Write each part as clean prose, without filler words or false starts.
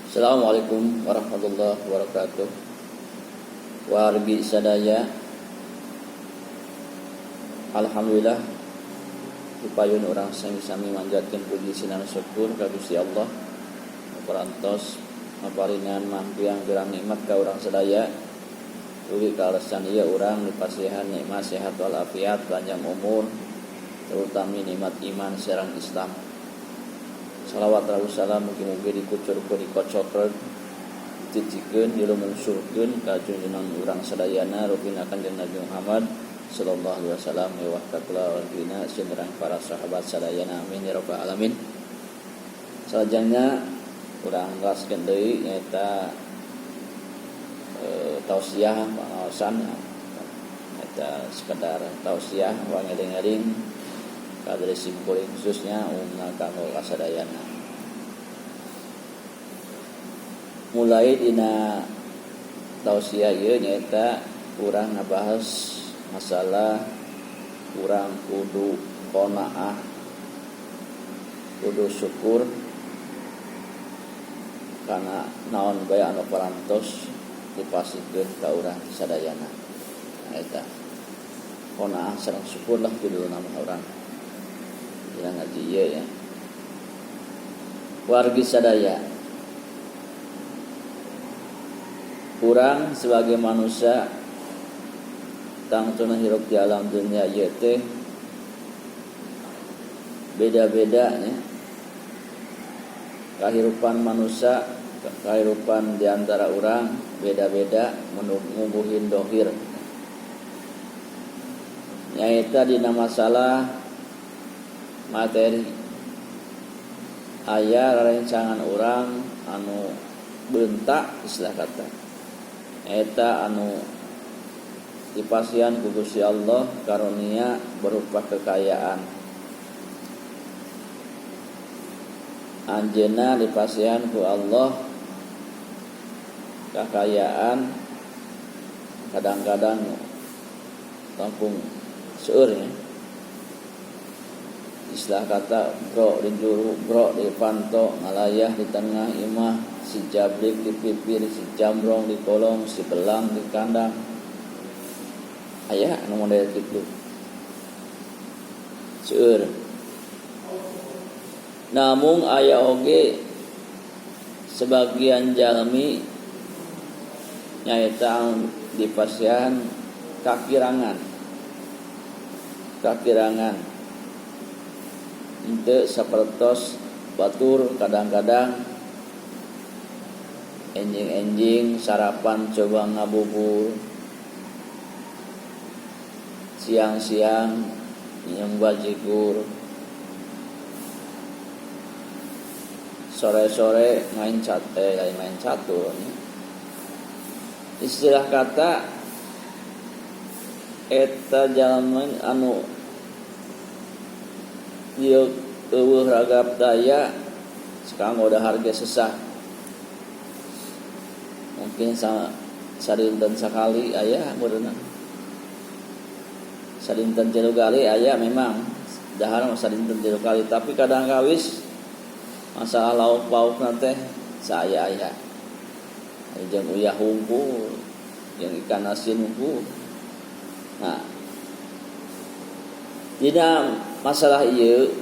Assalamualaikum warahmatullahi wabarakatuh. Wargi sadaya, alhamdulillah dipayun orang sami-sami manjatkeun puji sinan syukur ka Gusti Allah parantos maparingan mampiang pirang nikmat ka urang sadaya. Ugi kalesan ieu urang dipasihan nikmat sehat walafiat, panjang umur, terutama nikmat iman sareng Islam. Salawat rawuh salam mugi-mugi dikucurkeun dikocokeun dicicikeun dilumunsurkeun ka junjungan urang sadayana rupina Kanjeng Nabi Muhammad sallallahu alaihi wasallam wa kaula sinurang para sahabat sadayana amin ya rabbal alamin. Salajengna urang ngaskeun deui nyaeta tausiah pangaosan eta sekedar tausiah wangeling-eling kadari simkuling khususnya umumna kanggo kasadayana. Mulai dina tausiah ieu nyaeta urang ngabahas masalah urang kudu qanaah, kudu syukur kana naon bae anu parantos dipasikeun ka urang sadayana. Eta qanaah sareng syukur lah kudu nama urang. Dina ngaji ieu ya. Wargi sadaya, urang sebagai manusia tangtuna hirup di alam dunia ieu teh beda-beda nya. Kahirupan manusia, kahirupan di antara urang beda-beda ngumbuhin dohir. Nyaeta dina masalah materi aya rerencangan urang anu beuntak istilah kata eta anu dipasihan ku Gusti Allah karunia berupa kekayaan. Anjeunna dipasihan ku Allah kekayaan kadang-kadang langkung seueur ya. Istilah kata bro di juru, bro di panto, ngalayah di tengah imah, si jabrik di pipir, si jambrong di kolong, si belang di kandang. Aya anu model kitu. Seueur. Namun aya oge sebagian jalmi nyaeta dipasihan kakirangan. Henteu sapertos batur kadang-kadang enjing-enjing sarapan coba ngabubur, siang-siang nyeng bajigur, sore-sore main catur. Istilah kata eta jalma anu ieu eueuh ragap daya sakanggo dahar ge sesah. Mungkin sadinten sakali aya meureunna. Sadinten 3 kali aya memang dahar sadinten 3 kali, tapi kadang kawis masalah lauk paukna teh saaya-aya. Jeung uyah hungkul, jeung ikan asin hungkul. Nah, dina masalah ieu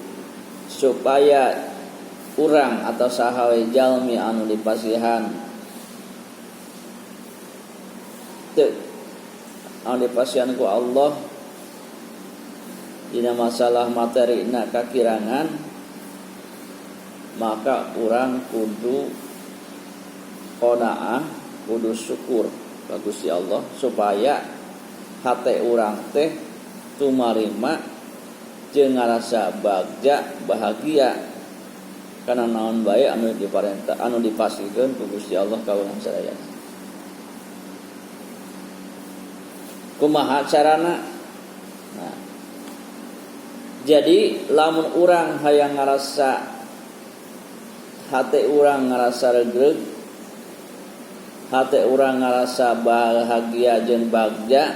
supaya urang atau saha we jalmi anu dipasihan teu anu dipasihan ku Allah dina masalah materina kakirangan, maka urang kudu qanaah, kudu syukur ka Gusti Allah supaya hate urang teh tumarima jeung ngarasa bagja bahagia kana naon bae anu diparentah anu dipasikeun ku Gusti Allah ka urang sadaya. Kumaha carana? Nah, jadi lamun urang hayang ngarasa hate urang ngarasa regreg, hate urang ngarasa bahagia jeung bagja,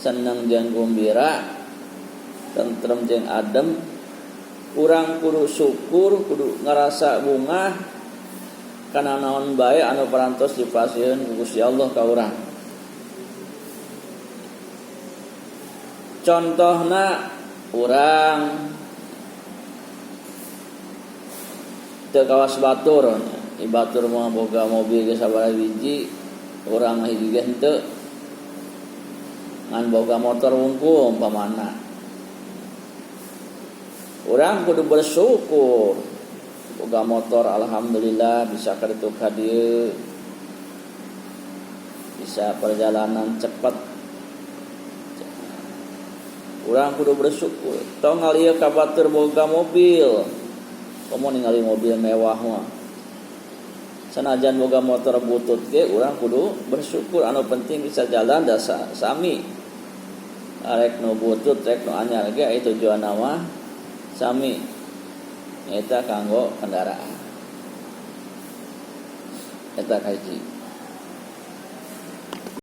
seneng jeung gembira, tentrem jeung adem, urang kudu syukur, kudu ngarasa bungah kana naon bae anu parantos dipasieun ku Gusti Allah ka urang. Contohna urang teu kawas batur, batur mah boga mobil ge sabaraha biji, urang mah hiji ge henteu. Ngan boga motor wungkul umpamana. Urang kudu bersyukur. Boga motor alhamdulillah bisa ka ditu ka dieu. Bisa perjalanan cepat. Urang kudu bersyukur. Tong ngalieu ka batur boga mobil. Komo ningali mobil mewah mah. Sanajan boga motor butut ge urang kudu bersyukur, anu penting bisa jalan da sami. Arek nu butut rek nu anyar ge aya tujuanna mah sami. Eta kanggo kendaraan. Eta kaji.